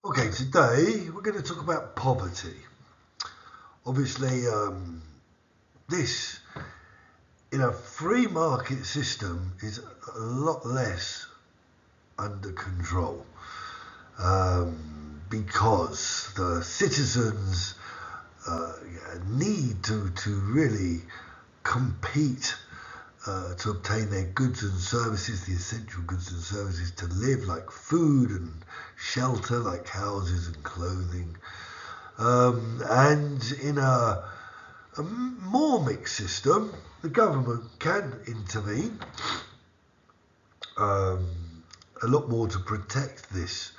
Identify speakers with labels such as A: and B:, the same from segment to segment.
A: Okay, today we're going to talk about poverty. Obviously, this in a free market system is a lot less under control because the citizens need to really compete to obtain their goods and services, the essential goods and services to live, like food and shelter, like houses and clothing. And in a more mixed system, the government can intervene a lot more to protect these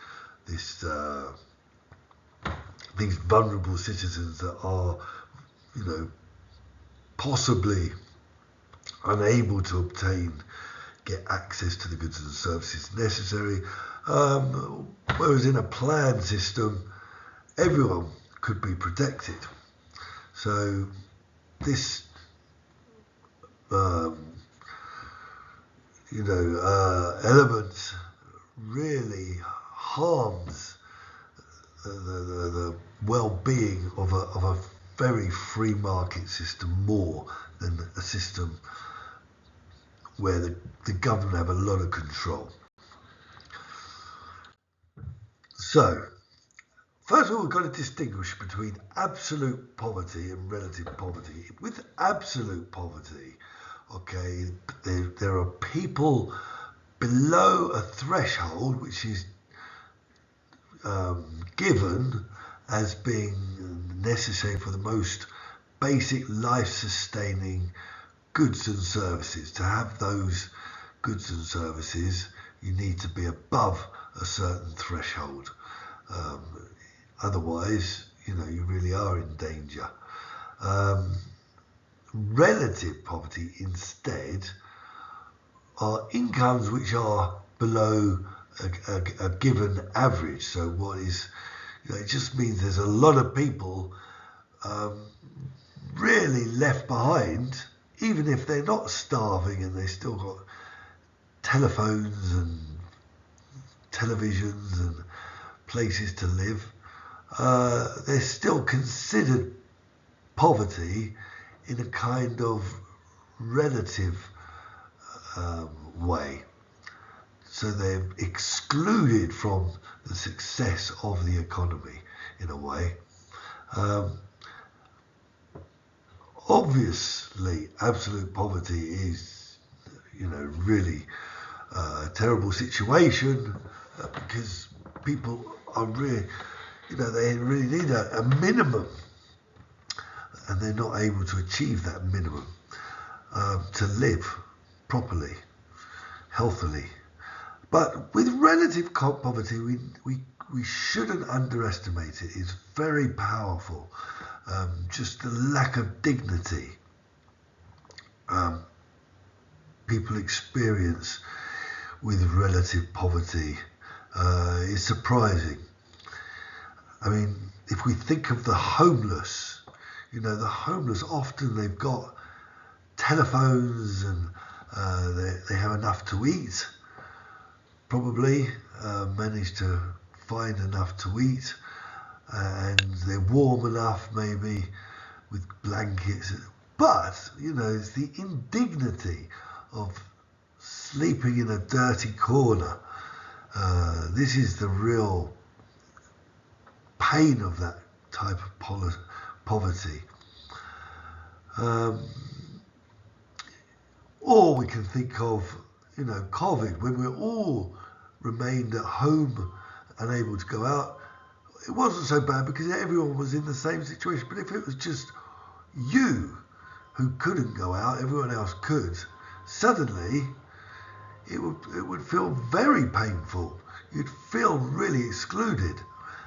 A: vulnerable citizens that are, possibly unable to get access to the goods and services necessary. Whereas in a planned system, everyone could be protected. So this, element really harms the well-being of a very free market system more than a system where the government have a lot of control. So, first of all, we've got to distinguish between absolute poverty and relative poverty. With absolute poverty, okay, there are people below a threshold which is given as being necessary for the most basic life-sustaining goods and services. To have those goods and services, you need to be above a certain threshold. Otherwise, you really are in danger. Relative poverty, instead, are incomes which are below a given average. So what is, it just means there's a lot of people really left behind, even if they're not starving and they still got telephones and televisions and places to live. They're still considered poverty in a kind of relative way. So they're excluded from the success of the economy in a way. Obviously, absolute poverty is, really a terrible situation because people are really, they really need a minimum, and they're not able to achieve that minimum to live properly, healthily. But with relative poverty, we shouldn't underestimate it. It's very powerful. Just the lack of dignity people experience with relative poverty is surprising. I mean, if we think of the homeless, the homeless, often they've got telephones and they have enough to eat, probably manage to find enough to eat, and they're warm enough maybe with blankets. But, it's the indignity of sleeping in a dirty corner. This is the real pain of that type of poverty. Or we can think of, COVID, when we all remained at home, unable to go out. It wasn't so bad because everyone was in the same situation. But if it was just you who couldn't go out, everyone else could, suddenly it would feel very painful. You'd feel really excluded.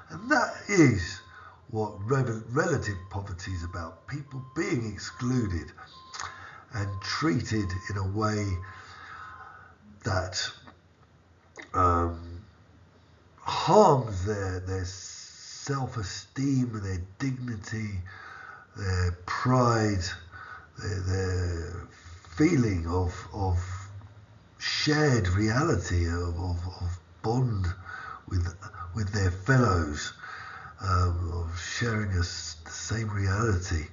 A: And that is what relative poverty is about. People being excluded and treated in a way that harms their self-esteem, their dignity, their pride, their feeling of shared reality, of bond with with their fellows, of sharing the same reality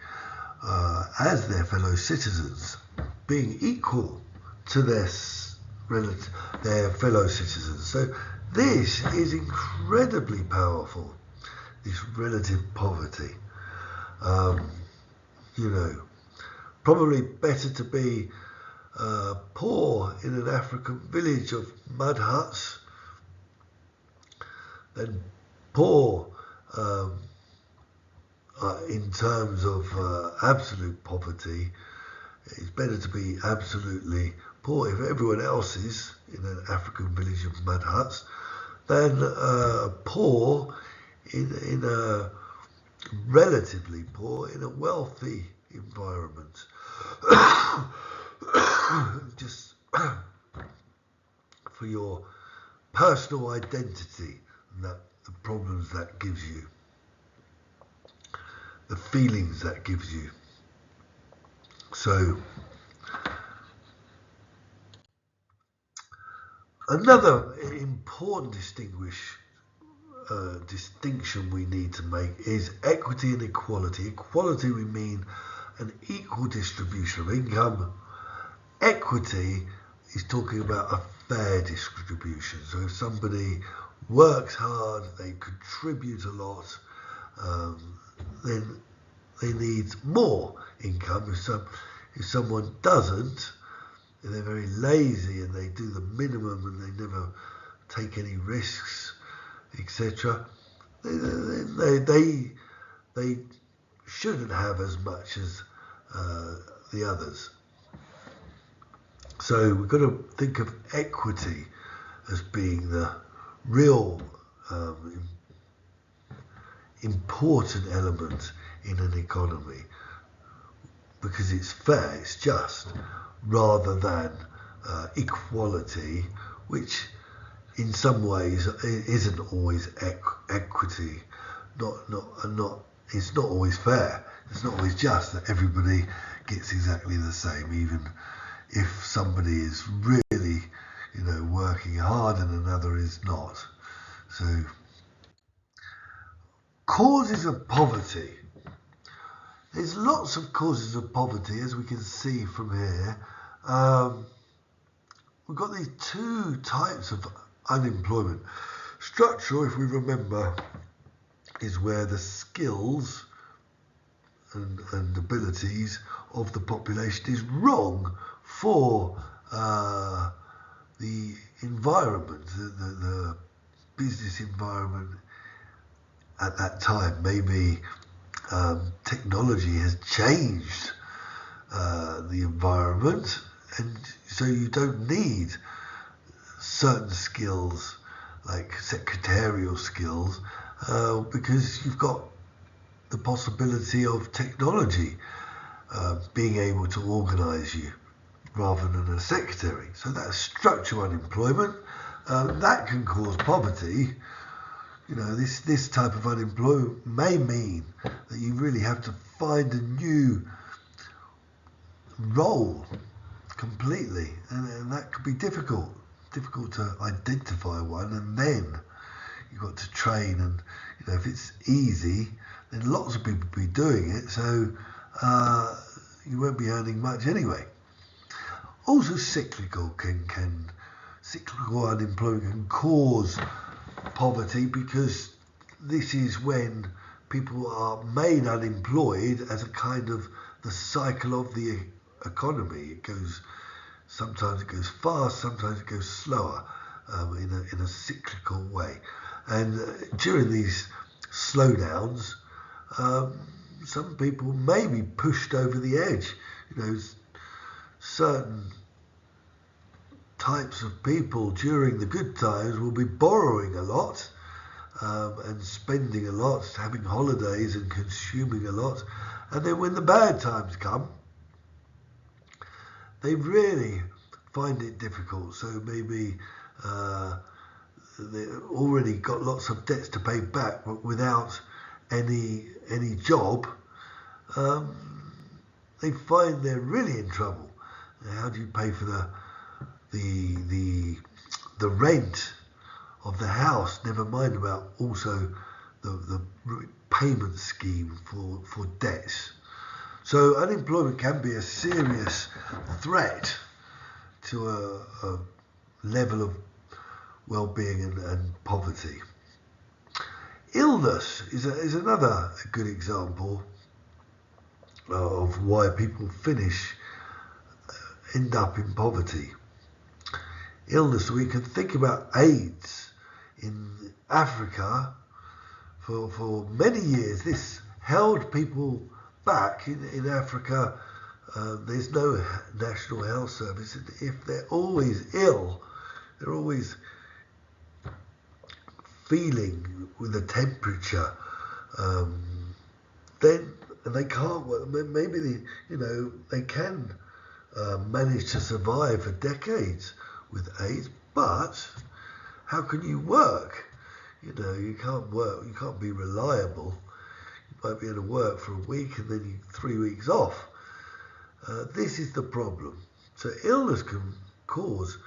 A: as their fellow citizens, being equal to their fellow citizens. So this is incredibly powerful, this relative poverty. Probably better to be poor in an African village of mud huts than poor in terms of absolute poverty. It's better to be absolutely poor if everyone else is in an African village of mud huts than poor in a relatively poor in a wealthy environment. Just for your personal identity and the problems that gives you, the feelings that gives you. So another important distinction we need to make is equity and equality. Equality, we mean an equal distribution of income. Equity is talking about a fair distribution. So if somebody works hard, they contribute a lot, then they need more income. If someone doesn't, and they're very lazy and they do the minimum and they never take any risks, etc., they shouldn't have as much as the others. So we've got to think of equity as being the real important element in an economy, because it's fair, it's just, rather than equality, which in some ways isn't always equity. It's not always fair. It's not always just that everybody gets exactly the same, even if somebody is really, working hard and another is not. So, causes of poverty. There's lots of causes of poverty, as we can see from here. We've got these two types of unemployment. Structural, if we remember, is where the skills and abilities of the population is wrong for the environment, the business environment at that time. Maybe technology has changed the environment, and so you don't need certain skills like secretarial skills because you've got the possibility of technology being able to organise you rather than a secretary. So that's structural unemployment. That can cause poverty. This type of unemployment may mean that you really have to find a new role completely, and that could be difficult to identify one, and then you've got to train, and if it's easy, then lots of people will be doing it, so you won't be earning much anyway. Also cyclical unemployment can cause poverty, because this is when people are made unemployed as a kind of the cycle of the economy. Sometimes it goes fast, sometimes it goes slower, in a cyclical way. And during these slowdowns, some people may be pushed over the edge. Certain types of people during the good times will be borrowing a lot and spending a lot, having holidays and consuming a lot. And then when the bad times come, they really find it difficult. So maybe they've already got lots of debts to pay back, but without any job, they find they're really in trouble. How do you pay for the rent of the house, never mind about also the payment scheme for debts. So unemployment can be a serious threat to a level of well-being and poverty. Illness is another good example of why people end up in poverty. Illness, we can think about AIDS in Africa. For many years, this held people back in Africa. There's no national health service. If they're always ill, they're always feeling with a temperature, then they can't work. Maybe they can manage to survive for decades with AIDS, but how can you work? You can't work. You can't be reliable. You might be able to work for a week and then 3 weeks off. This is the problem. So illness can cause,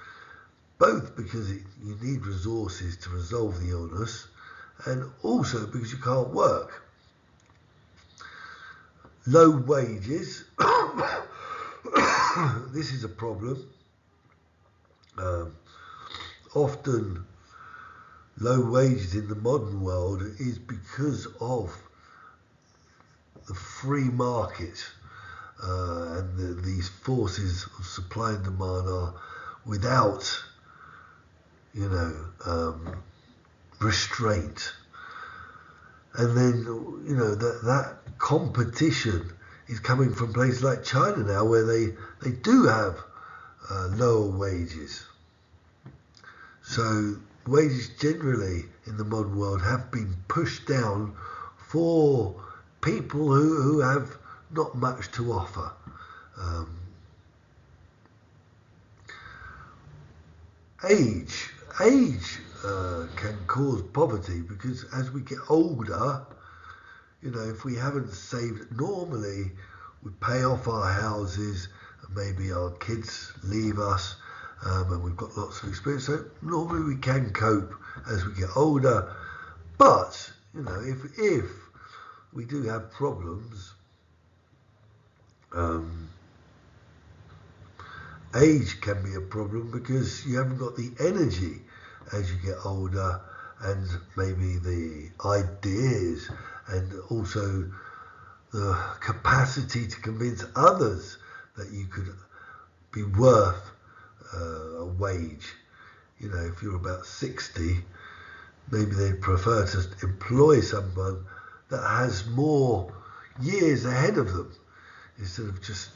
A: both because you need resources to resolve the illness, and also because you can't work. Low wages. This is a problem. Often low wages in the modern world is because of the free market, and these forces of supply and demand are without restraint. And then that competition is coming from places like China now, where they do have lower wages. So wages generally in the modern world have been pushed down for people who have not much to offer. Age can cause poverty, because as we get older, if we haven't saved, normally we pay off our houses, and maybe our kids leave us, and we've got lots of experience. So normally we can cope as we get older. But if we do have problems, age can be a problem, because you haven't got the energy as you get older, and maybe the ideas and also the capacity to convince others that you could be worth a wage. If you're about 60, maybe they'd prefer to employ someone that has more years ahead of them instead of just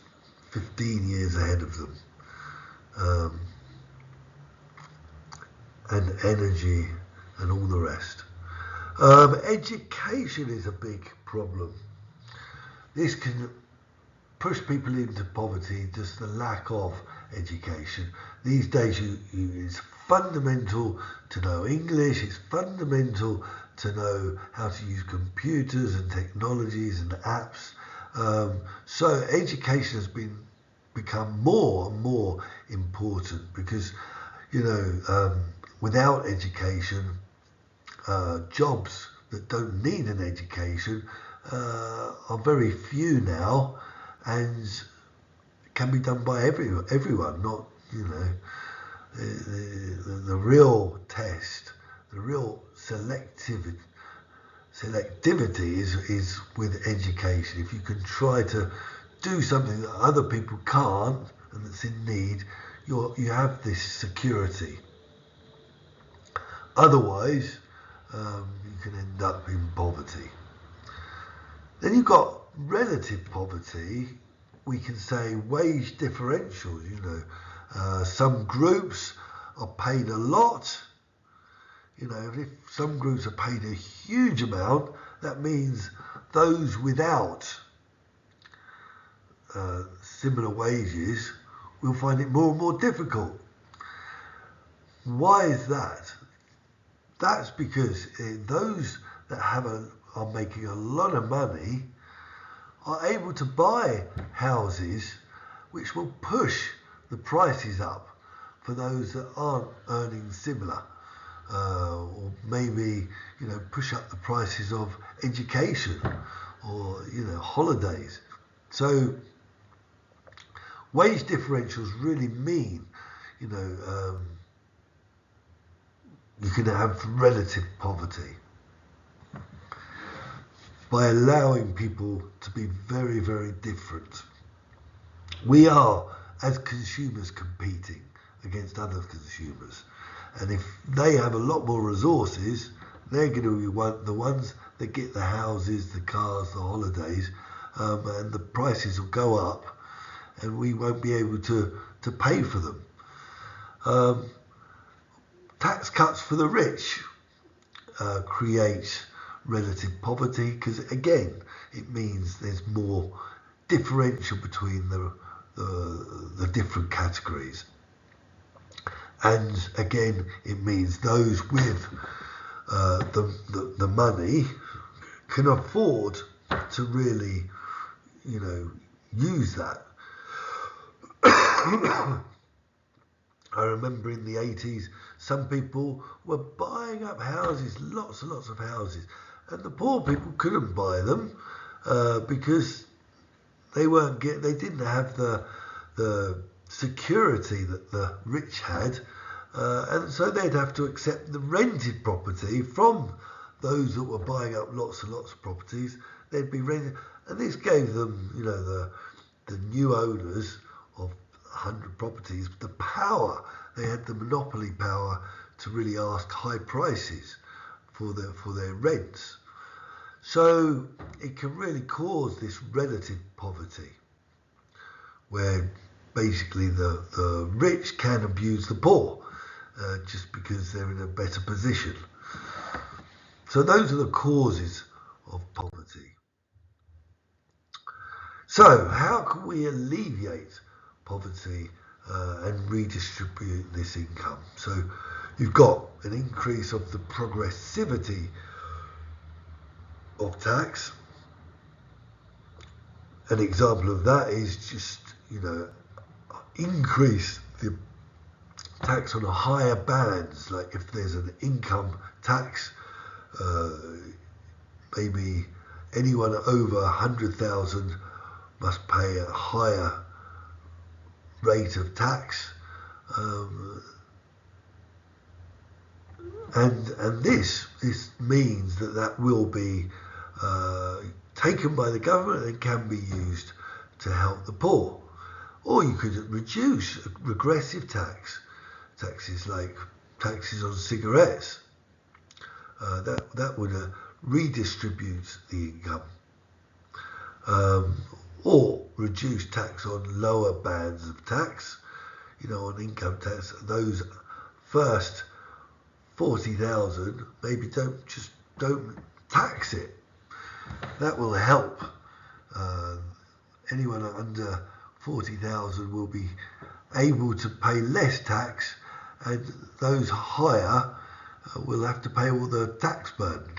A: 15 years ahead of them. And energy and all the rest. Education is a big problem. This can push people into poverty, just the lack of education. These days it's fundamental to know English, it's fundamental to know how to use computers and technologies and apps. So education has become more and more important, because without education, jobs that don't need an education are very few now, and can be done by everyone. Not the real test, the real selectivity is with education. If you can try to do something that other people can't and that's in need, you have this security. Otherwise, you can end up in poverty. Then you've got relative poverty. We can say wage differentials. Some groups are paid a lot. If some groups are paid a huge amount, that means those without similar wages will find it more and more difficult. Why is that? That's because those that are making a lot of money are able to buy houses, which will push the prices up for those that aren't earning similar. or maybe push up the prices of education or holidays. So wage differentials really mean you can have relative poverty by allowing people to be very, very different. We are, as consumers, competing against other consumers. And if they have a lot more resources, they're going to be the ones that get the houses, the cars, the holidays, and the prices will go up, and we won't be able to pay for them. Tax cuts for the rich create relative poverty because, again, it means there's more differential between the different categories. And again, it means those with the money can afford to really, use that. I remember in the 80s, some people were buying up houses, lots and lots of houses, and the poor people couldn't buy them because they didn't have the security that the rich had, and so they'd have to accept the rented property from those that were buying up lots and lots of properties. They'd be rented, and this gave them, the new owners of 100 properties, the power. They had the monopoly power to really ask high prices for their rents. So it can really cause this relative poverty, where basically the rich can abuse the poor just because they're in a better position. So those are the causes of poverty. So how can we alleviate poverty and redistribute this income? So you've got an increase of the progressivity of tax. An example of that is just, increase the tax on a higher bands. Like if there's an income tax, maybe anyone over 100,000 must pay a higher rate of tax, and this means that will be taken by the government and can be used to help the poor. Or you could reduce regressive taxes like taxes on cigarettes. That would redistribute the income. Or reduce tax on lower bands of tax, on income tax. Those first 40,000, maybe don't tax it. That will help. Anyone under 40,000 will be able to pay less tax, and those higher will have to pay all the tax burden.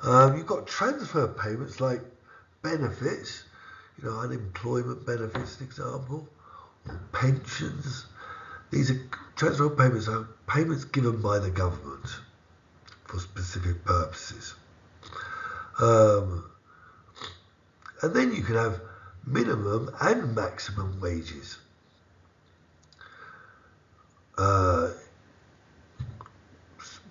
A: You've got transfer payments like benefits, unemployment benefits, an example, or pensions. These are transfer payments, are payments given by the government for specific purposes. And then you can have minimum and maximum wages.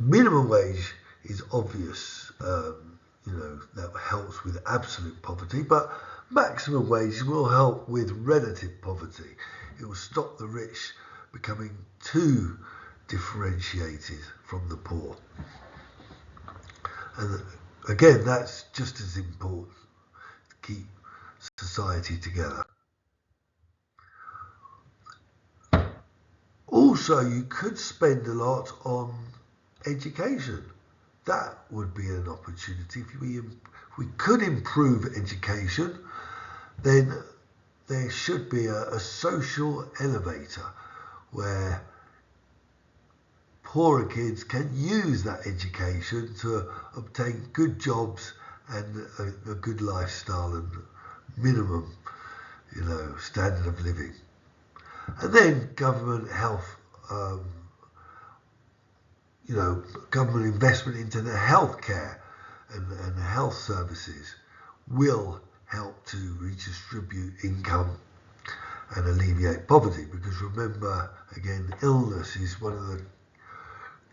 A: Minimum wage is obvious, that helps with absolute poverty, but maximum wage will help with relative poverty. It will stop the rich becoming too differentiated from the poor. And again, that's just as important to keep society together. Also, you could spend a lot on education. That would be an opportunity. If we could improve education, then there should be a social elevator where poorer kids can use that education to obtain good jobs and a good lifestyle and minimum, standard of living. And then government health, government investment into the healthcare and the health services will help to redistribute income and alleviate poverty. Because remember, again, illness is one of the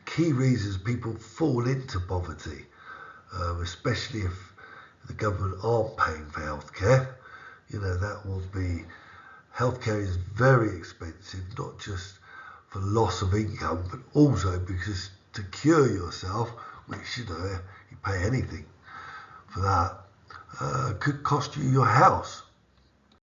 A: key reasons people fall into poverty, especially if the government aren't paying for healthcare. That will be, healthcare is very expensive, not just for loss of income, but also because to cure yourself, which you pay anything for that, could cost you your house.